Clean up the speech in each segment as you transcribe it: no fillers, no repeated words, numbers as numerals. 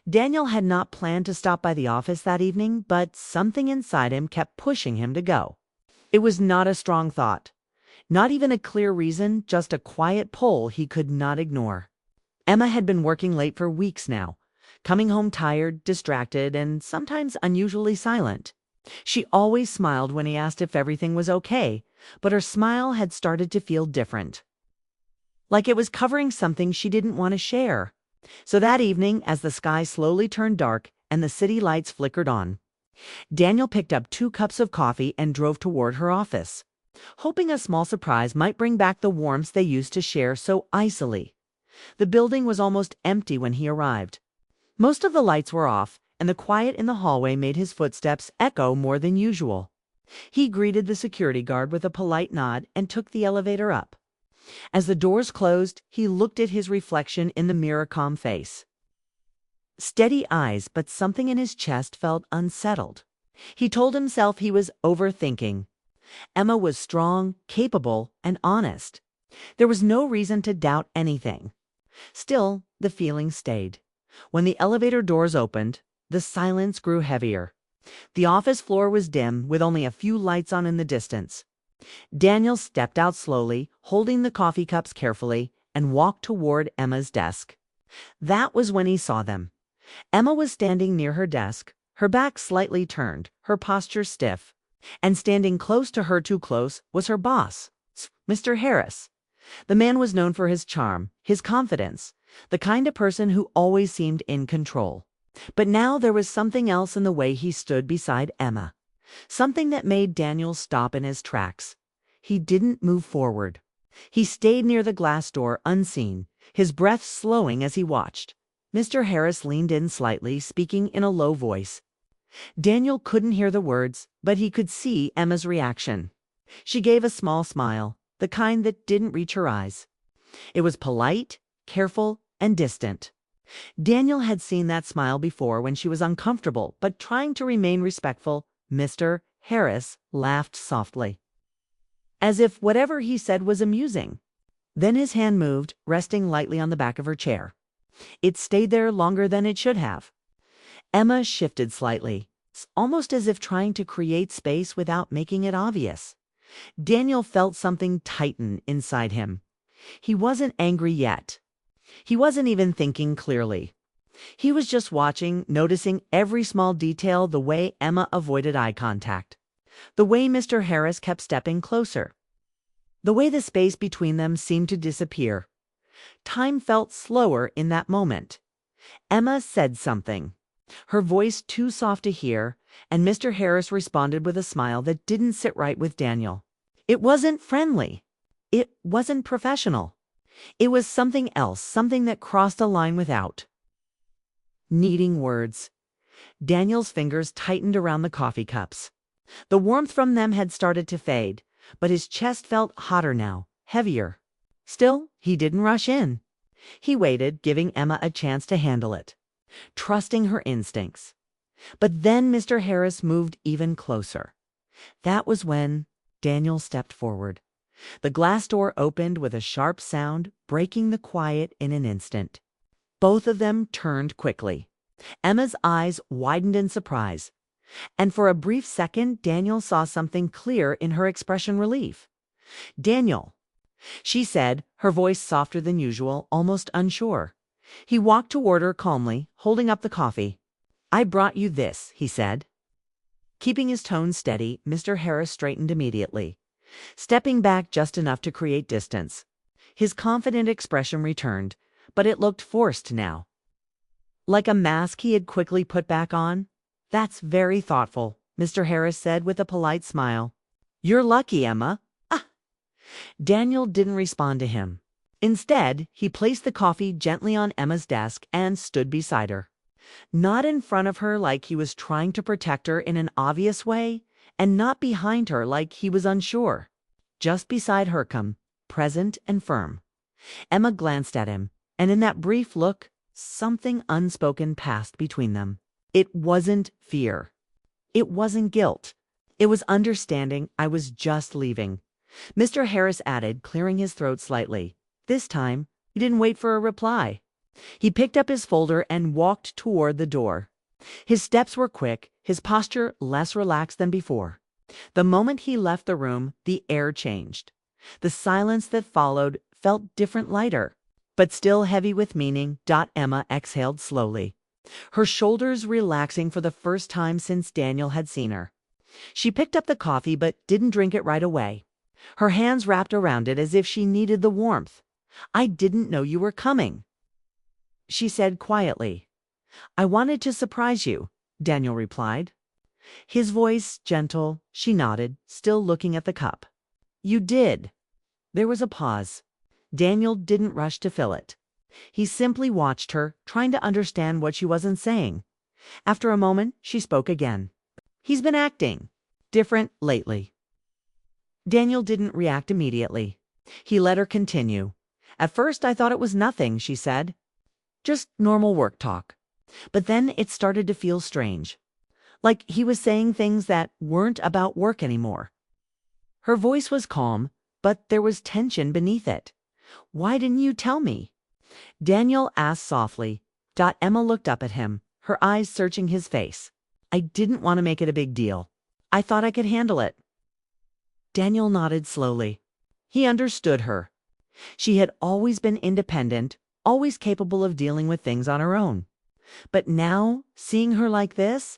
Daniel had not planned to stop by the office that evening, but something inside him kept pushing him to go. It was not a strong thought, not even a clear reason, just a quiet pull he could not ignore. Emma had been working late for weeks now, coming home tired, distracted, and sometimes unusually silent. She always smiled when he asked if everything was okay, but her smile had started to feel different, like it was covering something she didn't want to share. So that evening, as the sky slowly turned dark and the city lights flickered on, Daniel picked up 2 cups of coffee and drove toward her office, hoping a small surprise might bring back the warmth they used to share so icily. The building was almost empty when he arrived. Most of the lights were off, and the quiet in the hallway made his footsteps echo more than usual. He greeted the security guard with a polite nod and took the elevator up. As the doors closed, he looked at his reflection in the mirror calm face. Steady eyes, but something in his chest felt unsettled. He told himself he was overthinking. Emma was strong, capable, and honest. There was no reason to doubt anything. Still, the feeling stayed. When the elevator doors opened, the silence grew heavier. The office floor was dim, with only a few lights on in the distance. Daniel stepped out slowly, holding the coffee cups carefully, and walked toward Emma's desk. That was when he saw them. Emma was standing near her desk, her back slightly turned, her posture stiff. And standing close to her, too close, was her boss, Mr. Harris. The man was known for his charm, his confidence, the kind of person who always seemed in control. But now there was something else in the way he stood beside Emma. Something that made Daniel stop in his tracks. He didn't move forward. He stayed near the glass door, unseen, his breath slowing as he watched. Mr. Harris leaned in slightly, speaking in a low voice. Daniel couldn't hear the words, but he could see Emma's reaction. She gave a small smile, the kind that didn't reach her eyes. It was polite, careful, and distant. Daniel had seen that smile before when she was uncomfortable, but trying to remain respectful. Mr. Harris laughed softly, as if whatever he said was amusing. Then his hand moved, resting lightly on the back of her chair. It stayed there longer than it should have. Emma shifted slightly, almost as if trying to create space without making it obvious. Daniel felt something tighten inside him. He wasn't angry yet. He wasn't even thinking clearly. He was just watching, noticing every small detail, the way Emma avoided eye contact, the way Mr. Harris kept stepping closer, the way the space between them seemed to disappear. Time felt slower in that moment. Emma said something, her voice too soft to hear, and Mr. Harris responded with a smile that didn't sit right with Daniel. It wasn't friendly. It wasn't professional. It was something else, something that crossed a line without needing words. Daniel's fingers tightened around the coffee cups. The warmth from them had started to fade, but his chest felt hotter now, heavier. Still, he didn't rush in. He waited, giving Emma a chance to handle it, trusting her instincts. But then Mr. Harris moved even closer. That was when Daniel stepped forward. The glass door opened with a sharp sound, breaking the quiet in an instant. Both of them turned quickly. Emma's eyes widened in surprise, and for a brief second Daniel saw something clear in her expression: relief. "Daniel," she said, her voice softer than usual, almost unsure. He walked toward her calmly, holding up the coffee. "I brought you this," he said. Keeping his tone steady, Mr. Harris straightened immediately, stepping back just enough to create distance. His confident expression returned, but it looked forced now, like a mask he had quickly put back on. "That's very thoughtful," Mr. Harris said with a polite smile. "You're lucky, Emma." "Ah!" Daniel didn't respond to him. Instead, he placed the coffee gently on Emma's desk and stood beside her. Not in front of her like he was trying to protect her in an obvious way, and not behind her like he was unsure. Just beside her, calm, present, and firm. Emma glanced at him, and in that brief look, something unspoken passed between them. It wasn't fear. It wasn't guilt. It was understanding. "I was just leaving," Mr. Harris added, clearing his throat slightly. This time, he didn't wait for a reply. He picked up his folder and walked toward the door. His steps were quick, his posture less relaxed than before. The moment he left the room, the air changed. The silence that followed felt different, lighter, but still heavy with meaning. Emma exhaled slowly, her shoulders relaxing for the first time since Daniel had seen her. She picked up the coffee but didn't drink it right away. Her hands wrapped around it as if she needed the warmth. "I didn't know you were coming," she said quietly. "I wanted to surprise you," Daniel replied. His voice gentle, she nodded, still looking at the cup. "You did." There was a pause. Daniel didn't rush to fill it. He simply watched her, trying to understand what she wasn't saying. After a moment, she spoke again. "He's been acting different lately." Daniel didn't react immediately. He let her continue. "At first I thought it was nothing," she said. "Just normal work talk. But then it started to feel strange. Like he was saying things that weren't about work anymore." Her voice was calm, but there was tension beneath it. "Why didn't you tell me?" Daniel asked softly. Emma looked up at him, her eyes searching his face. "I didn't want to make it a big deal. I thought I could handle it." Daniel nodded slowly. He understood her. She had always been independent, always capable of dealing with things on her own. But now, seeing her like this,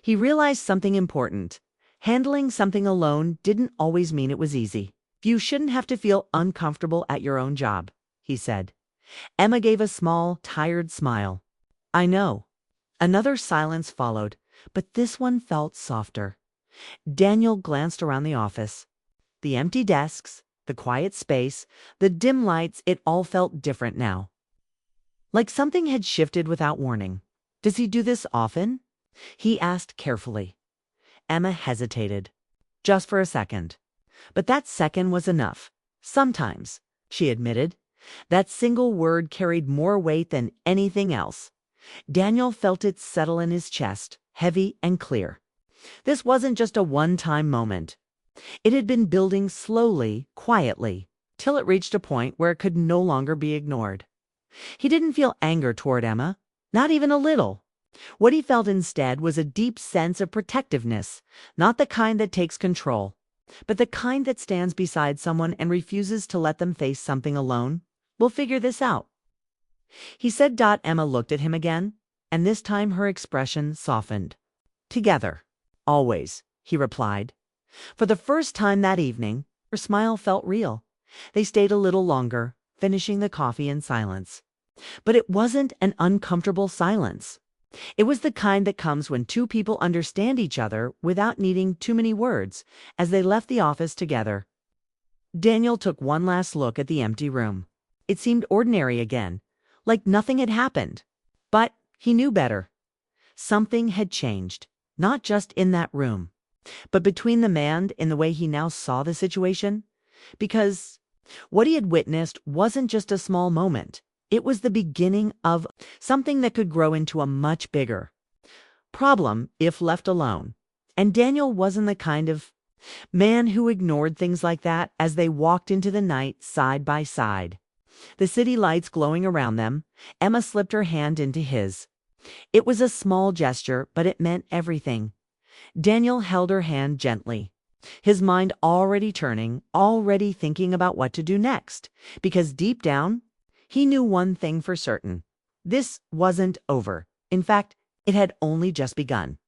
he realized something important. Handling something alone didn't always mean it was easy. "You shouldn't have to feel uncomfortable at your own job," he said. Emma gave a small, tired smile. "I know." Another silence followed, but this one felt softer. Daniel glanced around the office. The empty desks, the quiet space, the dim lights, it all felt different now. Like something had shifted without warning. "Does he do this often?" he asked carefully. Emma hesitated. Just for a second. But that second was enough. "Sometimes," she admitted. That single word carried more weight than anything else. Daniel felt it settle in his chest, heavy and clear. This wasn't just a one-time moment. It had been building slowly, quietly, till it reached a point where it could no longer be ignored. He didn't feel anger toward Emma, not even a little. What he felt instead was a deep sense of protectiveness, not the kind that takes control, but the kind that stands beside someone and refuses to let them face something alone. "We'll figure this out," he said. Emma looked at him again, and this time her expression softened. "Together, always," he replied. For the first time that evening, her smile felt real. They stayed a little longer, finishing the coffee in silence. But it wasn't an uncomfortable silence. It was the kind that comes when two people understand each other without needing too many words. As they left the office together, Daniel took one last look at the empty room. It seemed ordinary again, like nothing had happened. But he knew better. Something had changed, not just in that room, but between them and in the way he now saw the situation. Because what he had witnessed wasn't just a small moment. It was the beginning of something that could grow into a much bigger problem if left alone. And Daniel wasn't the kind of man who ignored things like that. As they walked into the night side by side, the city lights glowing around them, Emma slipped her hand into his. It was a small gesture, but it meant everything. Daniel held her hand gently, his mind already turning, already thinking about what to do next, because deep down, he knew one thing for certain. This wasn't over. In fact, it had only just begun.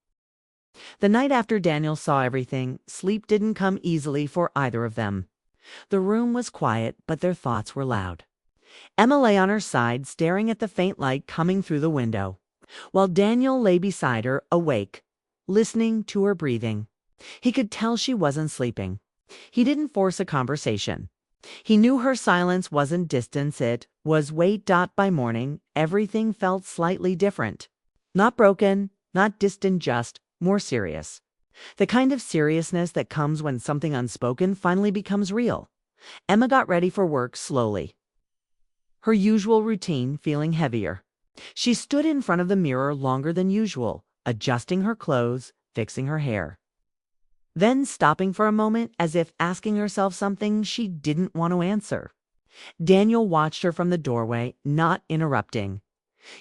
The night after Daniel saw everything, sleep didn't come easily for either of them. The room was quiet, but their thoughts were loud. Emma lay on her side, staring at the faint light coming through the window, while Daniel lay beside her, awake, listening to her breathing. He could tell she wasn't sleeping. He didn't force a conversation. He knew her silence wasn't distance, it was weight. By morning, everything felt slightly different. Not broken, not distant, just more serious. The kind of seriousness that comes when something unspoken finally becomes real. Emma got ready for work slowly, her usual routine feeling heavier. She stood in front of the mirror longer than usual, adjusting her clothes, fixing her hair. Then stopping for a moment, as if asking herself something she didn't want to answer. Daniel watched her from the doorway, not interrupting.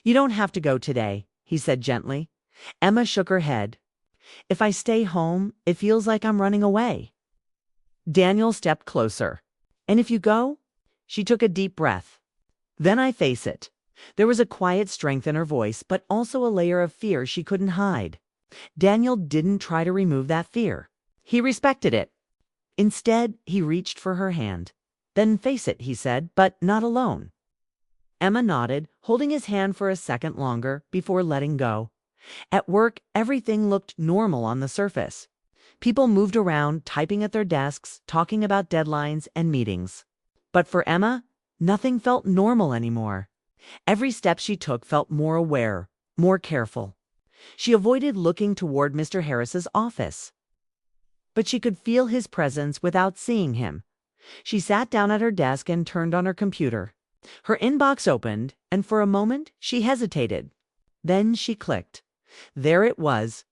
You don't have to go today, he said gently. Emma shook her head. If I stay home, it feels like I'm running away. Daniel stepped closer. And if you go? She took a deep breath. Then I face it. There was a quiet strength in her voice, but also a layer of fear she couldn't hide. Daniel didn't try to remove that fear. He respected it. Instead, he reached for her hand. Then face it, he said, but not alone. Emma nodded, holding his hand for a second longer before letting go. At work, everything looked normal on the surface. People moved around, typing at their desks, talking about deadlines and meetings. But for Emma, nothing felt normal anymore. Every step she took felt more aware, more careful. She avoided looking toward Mr. Harris's office. But she could feel his presence without seeing him. She sat down at her desk and turned on her computer. Her inbox opened, and for a moment she hesitated. Then she clicked. There it was.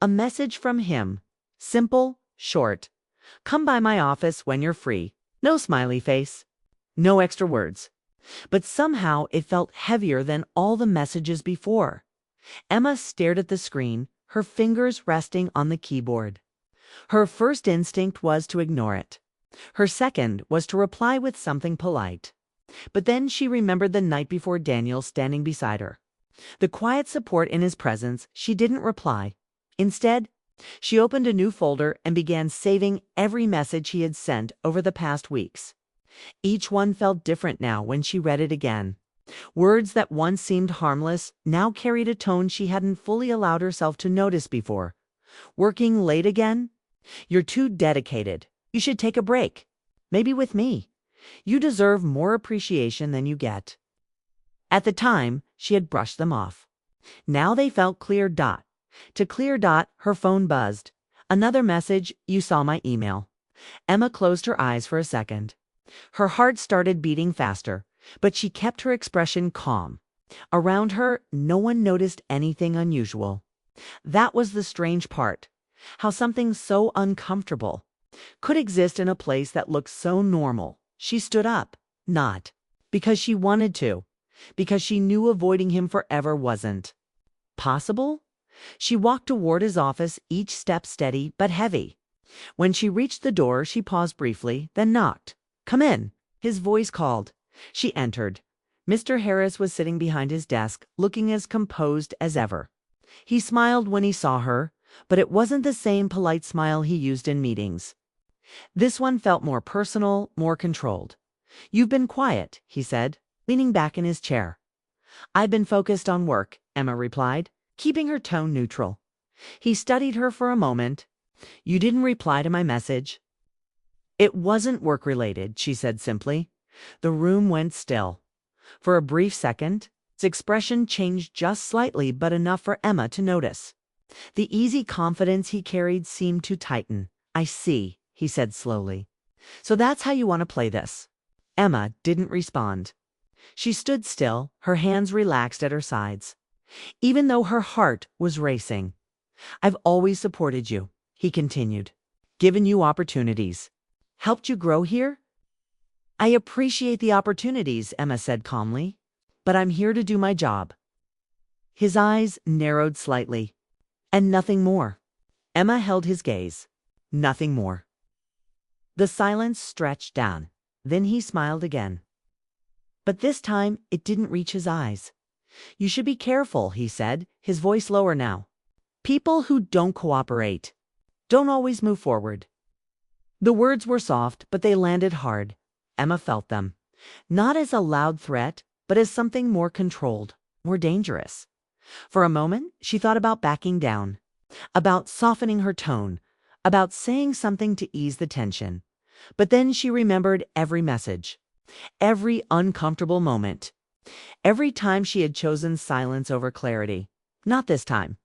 A message from him. Simple, short. Come by my office when you're free. No smiley face. No extra words. But somehow it felt heavier than all the messages before. Emma stared at the screen, her fingers resting on the keyboard. Her first instinct was to ignore it. Her second was to reply with something polite. But then she remembered the night before Daniel standing beside her. The quiet support in his presence. She didn't reply. Instead, she opened a new folder and began saving every message he had sent over the past weeks. Each one felt different now when she read it again. Words that once seemed harmless now carried a tone she hadn't fully allowed herself to notice before. Working late again? You're too dedicated. You should take a break. Maybe with me. You deserve more appreciation than you get. At the time, she had brushed them off. Now they felt clear. To clear. Her phone buzzed. Another message. You saw my email. Emma closed her eyes for a second. Her heart started beating faster, but she kept her expression calm. Around her, no one noticed anything unusual. That was the strange part. How something so uncomfortable could exist in a place that looked so normal. She stood up. Not because she wanted to, because she knew avoiding him forever wasn't possible. She walked toward his office, each step steady but heavy. When she reached the door, she paused briefly, then knocked. Come in, his voice called. She entered. Mr. Harris was sitting behind his desk, looking as composed as ever. He smiled when he saw her, but it wasn't the same polite smile he used in meetings. This one felt more personal, more controlled. You've been quiet, he said, leaning back in his chair. I've been focused on work, Emma replied, keeping her tone neutral. He studied her for a moment. You didn't reply to my message. It wasn't work-related, she said simply. The room went still. For a brief second, its expression changed just slightly, but enough for Emma to notice. The easy confidence he carried seemed to tighten. I see, he said slowly. So that's how you want to play this. Emma didn't respond. She stood still, her hands relaxed at her sides. Even though her heart was racing. I've always supported you, he continued. Given you opportunities. Helped you grow here? I appreciate the opportunities, Emma said calmly. But I'm here to do my job. His eyes narrowed slightly. And nothing more. Emma held his gaze. Nothing more. The silence stretched down. Then he smiled again. But this time it didn't reach his eyes. You should be careful, he said, his voice lower now. People who don't cooperate don't always move forward. The words were soft, but they landed hard. Emma felt them. Not as a loud threat, but as something more controlled, more dangerous. For a moment, she thought about backing down, about softening her tone, about saying something to ease the tension. But then she remembered every message, every uncomfortable moment, every time she had chosen silence over clarity. Not this time.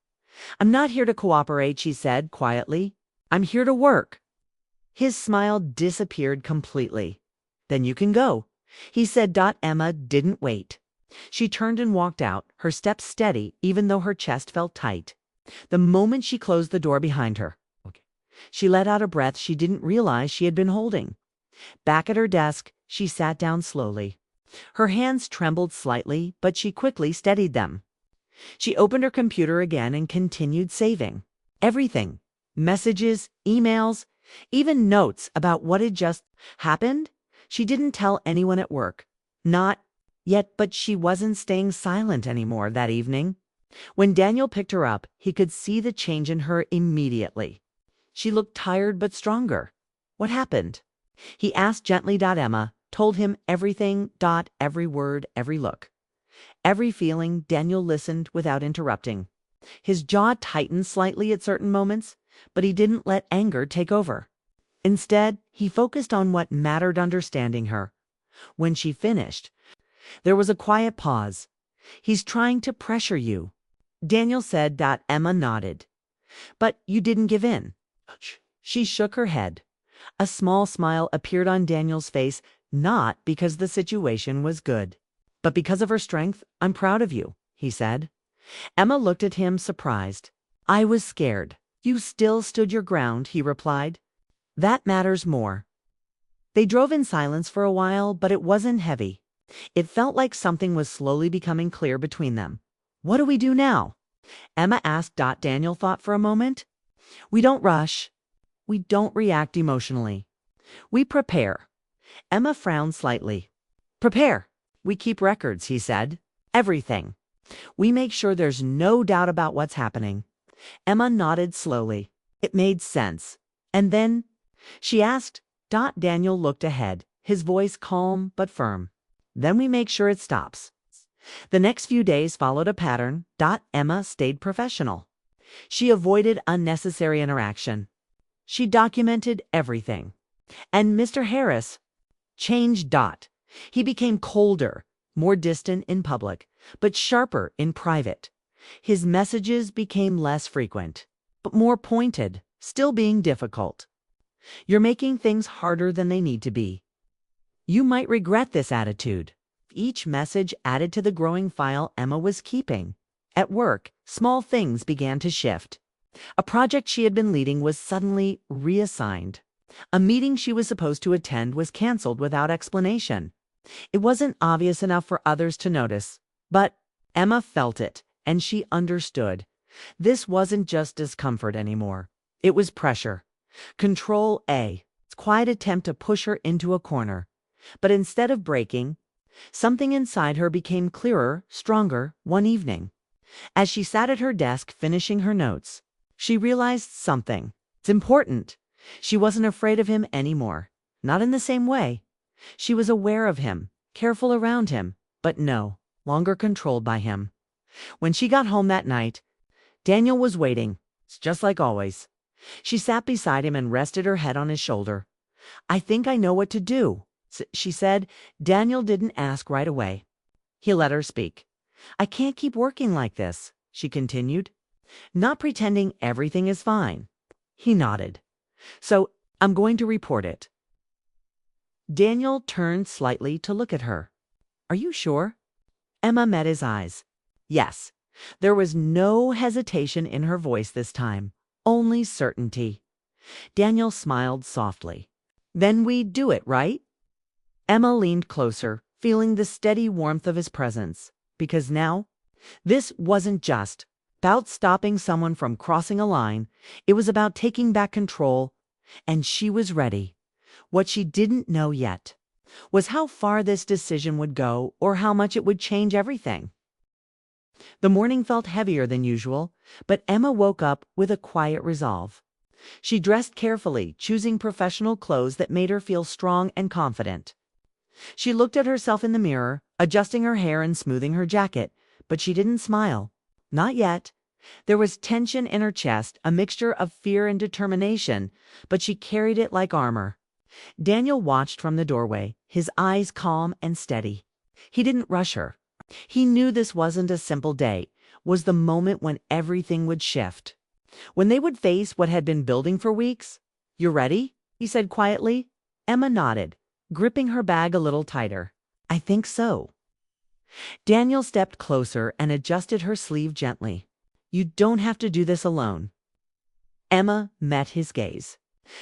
I'm not here to cooperate, she said quietly. I'm here to work. His smile disappeared completely. Then you can go, he said. Emma didn't wait. She turned and walked out, her steps steady even though her chest felt tight. The moment she closed the door behind her, she let out a breath she didn't realize she had been holding. Back at her desk, she sat down slowly. Her hands trembled slightly, but she quickly steadied them. She opened her computer again and continued saving. Everything. Messages, emails, even notes about what had just happened. She didn't tell anyone at work. Not yet, but she wasn't staying silent anymore that evening. When Daniel picked her up, he could see the change in her immediately. She looked tired but stronger. What happened? He asked gently. Emma told him everything. Every word, every look. Every feeling. Daniel listened without interrupting. His jaw tightened slightly at certain moments, but he didn't let anger take over. Instead, he focused on what mattered, understanding her. When she finished, there was a quiet pause. "He's trying to pressure you," Daniel said. Emma nodded. "But you didn't give in." She shook her head. A small smile appeared on Daniel's face, not because the situation was good, but because of her strength. "I'm proud of you," he said. Emma looked at him, surprised. "I was scared." "You still stood your ground," he replied. "That matters more." They drove in silence for a while, but it wasn't heavy. It felt like something was slowly becoming clear between them. "What do we do now?" Emma asked. Daniel thought for a moment. "We don't rush. We don't react emotionally. We prepare." Emma frowned slightly. "Prepare. We keep records," he said. "Everything. We make sure there's no doubt about what's happening." Emma nodded slowly. It made sense. "And then?" she asked. Daniel looked ahead, his voice calm but firm. "Then we make sure it stops." The next few days followed a pattern. Emma stayed professional. She avoided unnecessary interaction. She documented everything. And Mr. Harris changed. He became colder, more distant in public, but sharper in private. His messages became less frequent, but more pointed, still being difficult. "You're making things harder than they need to be. You might regret this attitude." Each message added to the growing file Emma was keeping. At work, small things began to shift. A project she had been leading was suddenly reassigned. A meeting she was supposed to attend was canceled without explanation. It wasn't obvious enough for others to notice, but Emma felt it, and she understood. This wasn't just discomfort anymore. It was pressure. Control A. Its quiet attempt to push her into a corner. But instead of breaking, something inside her became clearer, stronger, one evening. As she sat at her desk finishing her notes, she realized something. It's important. She wasn't afraid of him anymore. Not in the same way. She was aware of him, careful around him, but no longer controlled by him. When she got home that night, Daniel was waiting. It's just like always. She sat beside him and rested her head on his shoulder. "I think I know what to do," she said. Daniel didn't ask right away. He let her speak. "I can't keep working like this," she continued. "Not pretending everything is fine." He nodded. "So I'm going to report it." Daniel turned slightly to look at her. "Are you sure?" Emma met his eyes. Yes. There was no hesitation in her voice this time, only certainty. Daniel smiled softly. "Then we do it, right?" Emma leaned closer, feeling the steady warmth of his presence, because now, this wasn't just about stopping someone from crossing a line. It was about taking back control, and she was ready. What she didn't know yet was how far this decision would go or how much it would change everything. The morning felt heavier than usual, but Emma woke up with a quiet resolve. She dressed carefully, choosing professional clothes that made her feel strong and confident. She looked at herself in the mirror, adjusting her hair and smoothing her jacket, but she didn't smile. Not yet. There was tension in her chest, a mixture of fear and determination, but she carried it like armor. Daniel watched from the doorway, his eyes calm and steady. He didn't rush her. He knew this wasn't a simple day, was the moment when everything would shift. When they would face what had been building for weeks. "You ready?" he said quietly. Emma nodded, gripping her bag a little tighter. "I think so." Daniel stepped closer and adjusted her sleeve gently. "You don't have to do this alone." Emma met his gaze.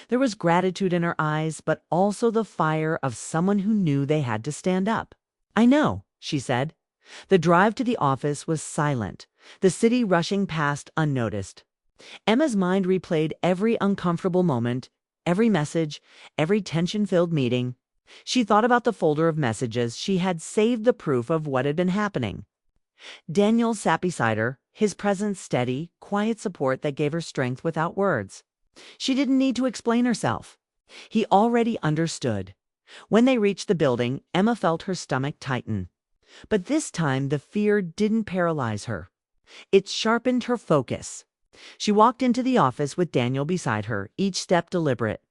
There was gratitude in her eyes, but also the fire of someone who knew they had to stand up. I know, she said. The drive to the office was silent, the city rushing past unnoticed. Emma's mind replayed every uncomfortable moment, every message, every tension-filled meeting. She thought about the folder of messages she had saved the proof of what had been happening. Daniel sat beside her, his presence steady, quiet support that gave her strength without words. She didn't need to explain herself. He already understood. When they reached the building, Emma felt her stomach tighten. But this time the fear didn't paralyze her. It sharpened her focus. She walked into the office with Daniel beside her, each step deliberate.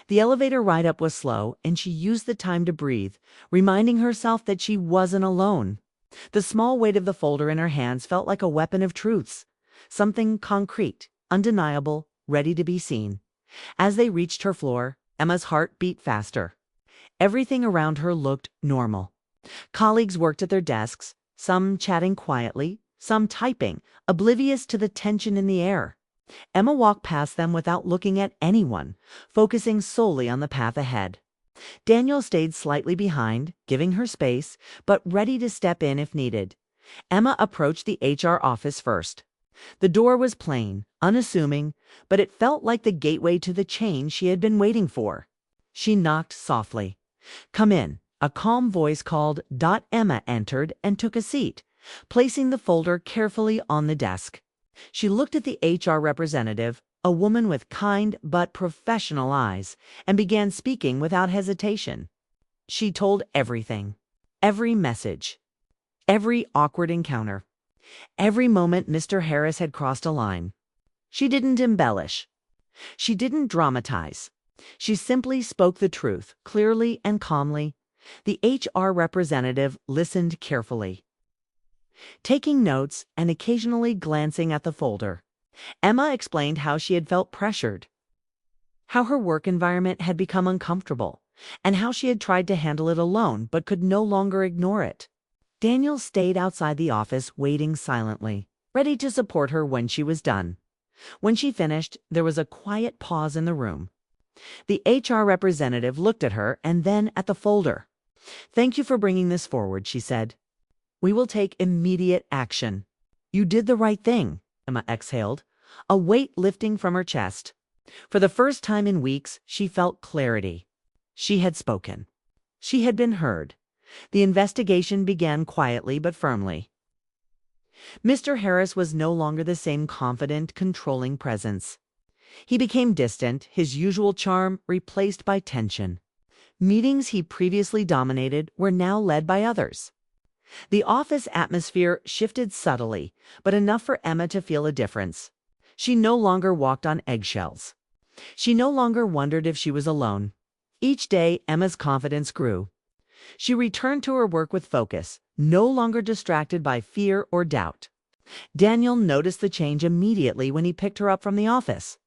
The elevator ride up was slow, and she used the time to breathe, reminding herself that she wasn't alone. The small weight of the folder in her hands felt like a weapon of truths, something concrete, undeniable, ready to be seen. As they reached her floor, Emma's heart beat faster. Everything around her looked normal. Colleagues worked at their desks, some chatting quietly, some typing, oblivious to the tension in the air. Emma walked past them without looking at anyone, focusing solely on the path ahead. Daniel stayed slightly behind, giving her space, but ready to step in if needed. Emma approached the HR office first. The door was plain, unassuming, but it felt like the gateway to the change she had been waiting for. She knocked softly. "Come in." A calm voice called. Emma entered and took a seat, placing the folder carefully on the desk. She looked at the HR representative, a woman with kind but professional eyes, and began speaking without hesitation. She told everything, every message, every awkward encounter, every moment Mr. Harris had crossed a line. She didn't embellish. She didn't dramatize. She simply spoke the truth, clearly and calmly. The HR representative listened carefully, taking notes and occasionally glancing at the folder. Emma explained how she had felt pressured, how her work environment had become uncomfortable, and how she had tried to handle it alone but could no longer ignore it. Daniel stayed outside the office waiting silently, ready to support her when she was done. When she finished, there was a quiet pause in the room. The HR representative looked at her and then at the folder. "Thank you for bringing this forward," she said. "We will take immediate action." "You did the right thing," Emma exhaled, a weight lifting from her chest. For the first time in weeks, she felt clarity. She had spoken. She had been heard. The investigation began quietly but firmly. Mr. Harris was no longer the same confident, controlling presence. He became distant, his usual charm replaced by tension. Meetings he previously dominated were now led by others. The office atmosphere shifted subtly, but enough for Emma to feel a difference. She no longer walked on eggshells. She no longer wondered if she was alone. Each day, Emma's confidence grew. She returned to her work with focus, no longer distracted by fear or doubt. Daniel noticed the change immediately when he picked her up from the office.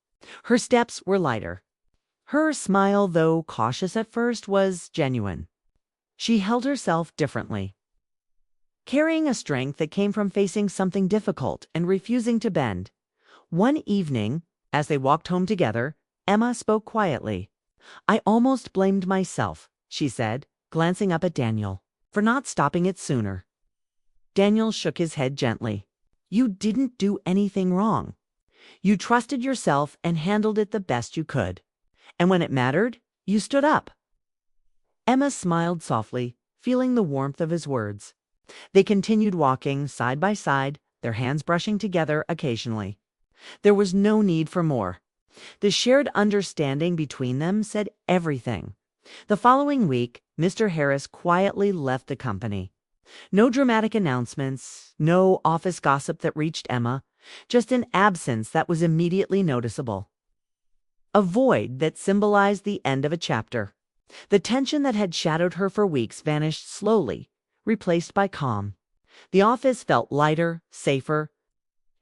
Her steps were lighter. Her smile, though cautious at first, was genuine. She held herself differently, carrying a strength that came from facing something difficult and refusing to bend. One evening, as they walked home together, Emma spoke quietly. "I almost blamed myself," she said, glancing up at Daniel, "for not stopping it sooner." Daniel shook his head gently. "You didn't do anything wrong. You trusted yourself and handled it the best you could. And when it mattered, you stood up." Emma smiled softly, feeling the warmth of his words. They continued walking side by side, their hands brushing together occasionally. There was no need for more. The shared understanding between them said everything. The following week, Mr. Harris quietly left the company. No dramatic announcements, no office gossip that reached Emma, just an absence that was immediately noticeable. A void that symbolized the end of a chapter. The tension that had shadowed her for weeks vanished slowly, replaced by calm. The office felt lighter, safer,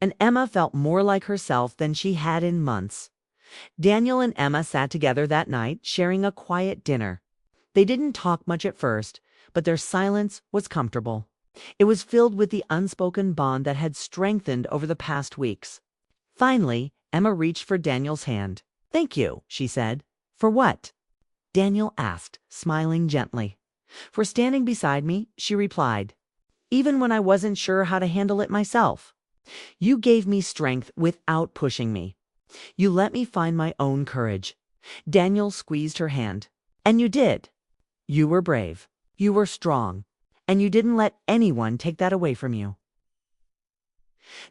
and Emma felt more like herself than she had in months. Daniel and Emma sat together that night, sharing a quiet dinner. They didn't talk much at first, but their silence was comfortable. It was filled with the unspoken bond that had strengthened over the past weeks. Finally, Emma reached for Daniel's hand. "Thank you," she said. "For what?" Daniel asked, smiling gently. For standing beside me," she replied, "even when I wasn't sure how to handle it myself. You gave me strength without pushing me. You let me find my own courage." Daniel squeezed her hand. "And you did. You were brave. You were strong. And you didn't let anyone take that away from you."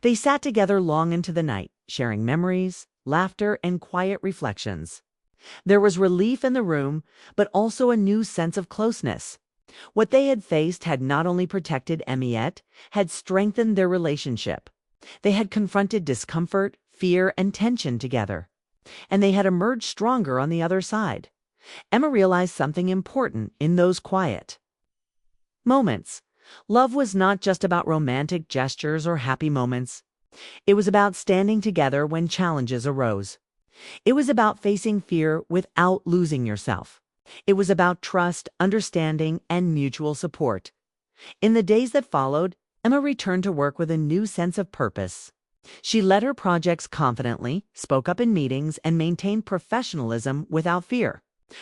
They sat together long into the night, sharing memories, laughter, and quiet reflections. There was relief in the room, but also a new sense of closeness. What they had faced had not only protected Emiette, had strengthened their relationship. They had confronted discomfort, fear, and tension together. And they had emerged stronger on the other side. Emma realized something important in those quiet moments. Love was not just about romantic gestures or happy moments. It was about standing together when challenges arose. It was about facing fear without losing yourself. It was about trust, understanding, and mutual support. In the days that followed, Emma returned to work with a new sense of purpose. She led her projects confidently, spoke up in meetings, and maintained professionalism without fear.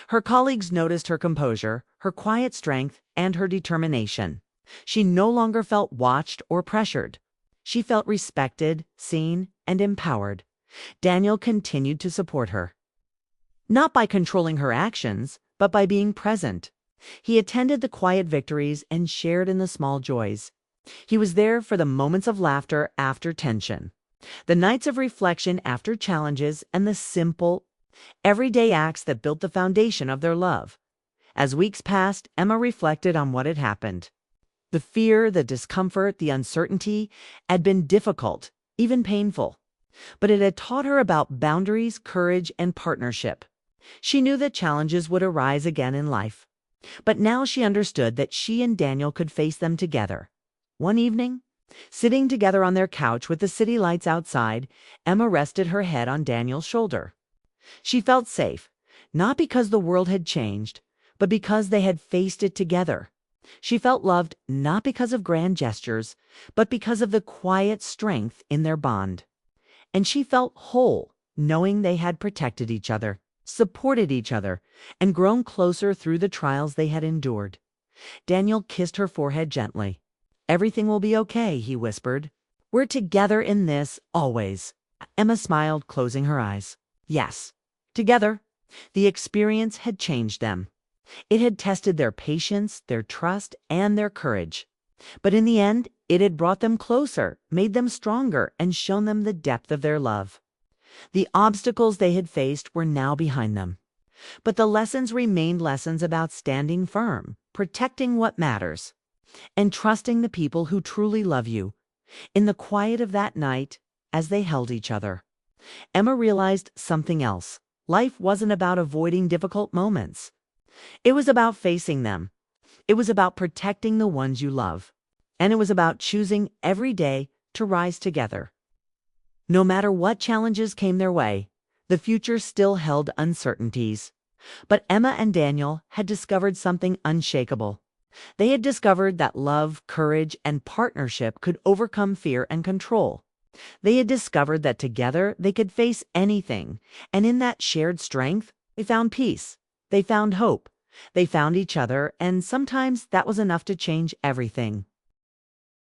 Her colleagues noticed her composure, her quiet strength, and her determination. She no longer felt watched or pressured. She felt respected, seen, and empowered. Daniel continued to support her, not by controlling her actions, but by being present. He attended the quiet victories and shared in the small joys. He was there for the moments of laughter after tension, the nights of reflection after challenges, and the simple, everyday acts that built the foundation of their love. As weeks passed, Emma reflected on what had happened. The fear, the discomfort, the uncertainty had been difficult, even painful. But it had taught her about boundaries, courage, and partnership. She knew that challenges would arise again in life. But now she understood that she and Daniel could face them together. One evening, sitting together on their couch with the city lights outside, Emma rested her head on Daniel's shoulder. She felt safe, not because the world had changed, but because they had faced it together. She felt loved not because of grand gestures, but because of the quiet strength in their bond. And she felt whole, knowing they had protected each other, supported each other, and grown closer through the trials they had endured. Daniel kissed her forehead gently. "Everything will be okay," he whispered. "We're together in this, always." Emma smiled, closing her eyes. Yes, together. The experience had changed them. It had tested their patience, their trust, and their courage. But in the end, it had brought them closer, made them stronger, and shown them the depth of their love. The obstacles they had faced were now behind them. But the lessons remained lessons about standing firm, protecting what matters, and trusting the people who truly love you. In the quiet of that night, as they held each other, Emma realized something else. Life wasn't about avoiding difficult moments. It was about facing them. It was about protecting the ones you love. And it was about choosing every day to rise together. No matter what challenges came their way, the future still held uncertainties. But Emma and Daniel had discovered something unshakable. They had discovered that love, courage, and partnership could overcome fear and control. They had discovered that together they could face anything, and in that shared strength, they found peace. They found hope. They found each other, and sometimes that was enough to change everything.